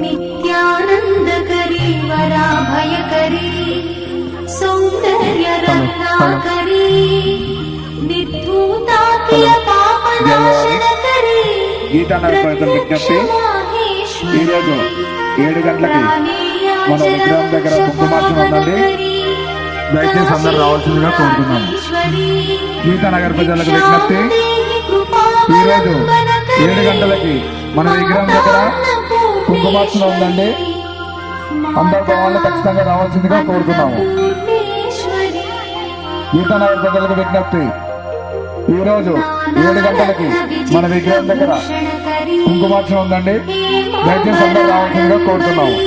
నిత్యానందకరీ వరాభయకరీ సౌందర్య రత్నాకరీ నిర్ధూతాఖిల పాపనాశనకరీ గీతా నగర్ విజ్ఞప్తి ఈరోజు 7 గంటలకి మన విగ్రహం దగ్గర కుంకుమార్చన ఉందండి. దయచేసి అందరు రావాల్సిందిగా కోరుతున్నాము. గీతా నగర్ ప్రజలకు విజ్ఞప్తి ఈరోజు 7 గంటలకి మన విగ్రహం దగ్గర కుంకుమార్చన ఉందండి. అందరు వాళ్ళు ఖచ్చితంగా రావాల్సిందిగా కోరుతున్నాము. గీతా నగర్ ప్రజలకు విజ్ఞప్తి ఈరోజు 7 గంటలకి మన విగ్రహం దగ్గర కుంకుమార్చన ఉందండి. దయచేసి అందరూ రావాల్సిందిగా కోరుతున్నాము.